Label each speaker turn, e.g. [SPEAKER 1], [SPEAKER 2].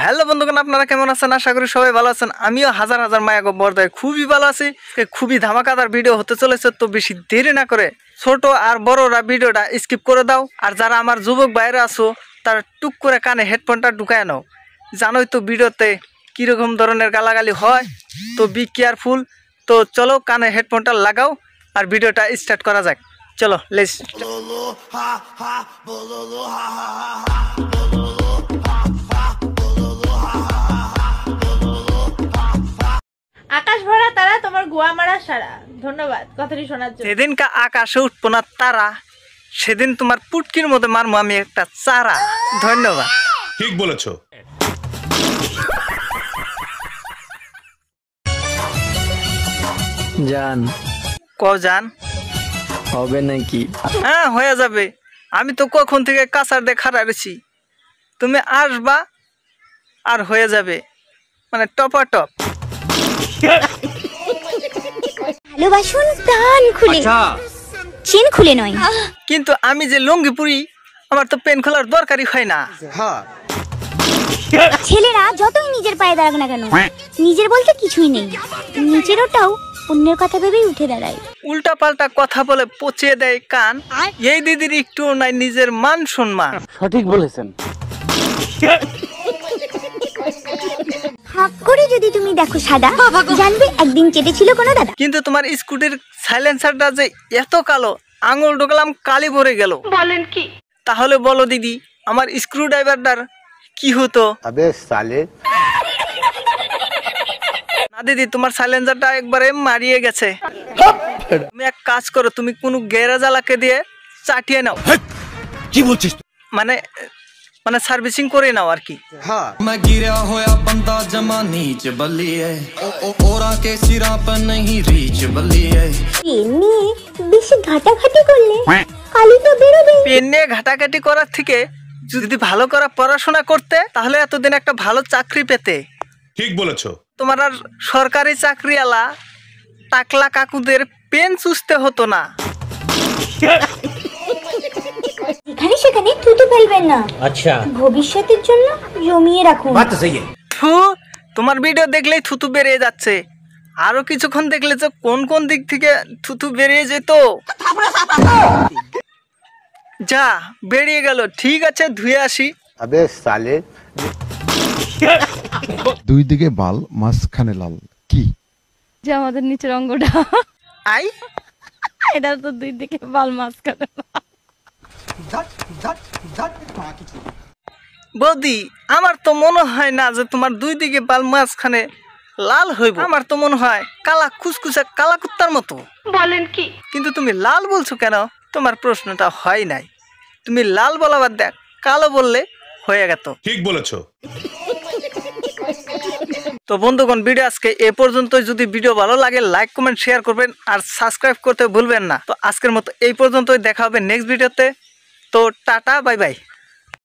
[SPEAKER 1] Hello বন্ধুগণ, আপনারা কেমন আছেন? আশা করি সবাই ভালো আছেন। আমিও হাজার হাজার মায়া বর্দায় খুবই ভালো আছি। খুবই ধামাকাদার ভিডিও হতে চলেছে, তো বেশি দেরি না করে ছোট আর বড়রা ভিডিওটা স্কিপ করে দাও। আর যারা আমার যুবক বাইরে আছো তারা টুক করে কানে হেডফোনটা ঢুকায় নাও। জানোই তো ভিডিওতে কীরকম ধরনের গালাগালি হয়, তো বি কেয়ারফুল। তো চলো কানে হেডফোনটা লাগাও আর ভিডিওটা স্টার্ট করা যাক। চলো লেটস।
[SPEAKER 2] আকাশ ভরা তারা তোমার গোয়া মারা সারা। ধন্যবাদ কথাটি শোনার জন্য।
[SPEAKER 1] সেদিনকা আকাশে উঠবো না তারা, সেদিন তোমার পুটকির মধ্যে মারবো আমি একটা চারা। ধন্যবাদ।
[SPEAKER 3] ঠিক বলেছো।
[SPEAKER 4] জান
[SPEAKER 1] জান
[SPEAKER 4] হবে নাকি?
[SPEAKER 1] হ্যাঁ হয়ে যাবে। আমি তো কখন থেকে কাঁচার দিয়ে খাড়া রয়েছি, তুমি আসবা আর হয়ে যাবে, মানে টপাটপ।
[SPEAKER 5] ভালোবাসুন প্রাণ খুলে, চেন খুলে নয়।
[SPEAKER 1] কিন্তু আমি যে লুঙ্গি পরি আমার তো পেন খোলার দরকারই হয় না।
[SPEAKER 5] ছেলেরা যতই নিজের পায়ে দাঁড়াক না কেন, নিজের বলতে কিছুই নেই। নিজের ওটাও অন্যের কথা ভেবেই উঠে দাঁড়ায়।
[SPEAKER 1] উল্টা পাল্টা কথা বলে পচিয়ে দেয় কান। এই দিদির একটু নাই নিজের মান সম্মান।
[SPEAKER 4] সঠিক বলেছেন।
[SPEAKER 5] হাক করে যদি তুমি দেখো সাদা, জানবে একদিন কেটেছিল কোনো দাদা।
[SPEAKER 1] কিন্তু তোমার স্কুটির সাইলেন্সারটা যে এত কালো, আঙুল ঢোকালাম কালি ভরে গেল।
[SPEAKER 2] বলেন কি?
[SPEAKER 1] তাহলে বলো দিদি, আমার স্ক্রু ড্রাইভারটার কি হতো?
[SPEAKER 6] আবে সালে।
[SPEAKER 1] না দিদি, তোমার সাইলেন্সারটা একবারে মারিয়ে গেছে। তুমি এক কাজ করো, তুমি কোনো গ্যারেজ আলাকে দিয়ে চাটিয়ে নাও।
[SPEAKER 3] কি বলছিস?
[SPEAKER 1] মানে মানে সার্ভিসিং করে নাও আর কি।
[SPEAKER 7] मैं गिरा होया बंदा जमा नीच बल्ली है ओरा के सिरा पर नहीं रीच बल्ली है।
[SPEAKER 5] এমনি বেশি ঘাটাঘাটি করলে কালি তো বেরোবে।
[SPEAKER 1] পেন নিয়ে ঘাটাঘাটি করার থেকে যদি ভালো করে পড়াশোনা করতে, তাহলে এতদিন একটা ভালো চাকরি পেতে।
[SPEAKER 3] ঠিক বলেছো।
[SPEAKER 1] তোমার আর সরকারি চাকরিওয়ালা টাকলা কাকুদের পেন চুষতে হতো না।
[SPEAKER 5] এখানে সেখানে থুতু ফেলবেন না। আচ্ছা, ভবিষ্যতের জন্য জমিয়ে রাখুন।
[SPEAKER 1] থু, তোমার ভিডিও দেখলেই থুতু বেরিয়ে যাচ্ছে। আরো কিছুক্ষণ দেখলে যে কোন কোন দিক থেকে থুতু বেরিয়ে যেত। যা বেরিয়ে গেল, ঠিক আছে ধুয়ে আসি।
[SPEAKER 6] আবে সালে।
[SPEAKER 8] দুই দিকে বাল মাঝখানে লাল, কি
[SPEAKER 2] যে আমাদের নিচের অঙ্গটা,
[SPEAKER 1] আই
[SPEAKER 2] এটা তো দুই দিকে বাল মাঝখানে।
[SPEAKER 1] বৌদি, আমার তো মনে হয় না যে তোমার দুই দিকে বাল মাঝখানে লাল হইব। আমার তো মনে হয় কালা খুসখুসা কালা কুত্তার মতো।
[SPEAKER 2] বলেন কি?
[SPEAKER 1] কিন্তু তুমি লাল বলছো কেন? তোমার প্রশ্নটা হয় নাই। তুমি লাল বলা বাদ দেখ, কালো বললে হয়ে গেত।
[SPEAKER 3] ঠিক বলেছো।
[SPEAKER 1] তো বন্ধুগণ, ভিডিও আজকে এ পর্যন্তই। যদি ভিডিও ভালো লাগে লাইক কমেন্ট শেয়ার করবেন আর সাবস্ক্রাইব করতে ভুলবেন না। তো আজকের মতো এই পর্যন্তই, দেখা হবে নেক্সট ভিডিওতে। তো টাটা, বাই বাই।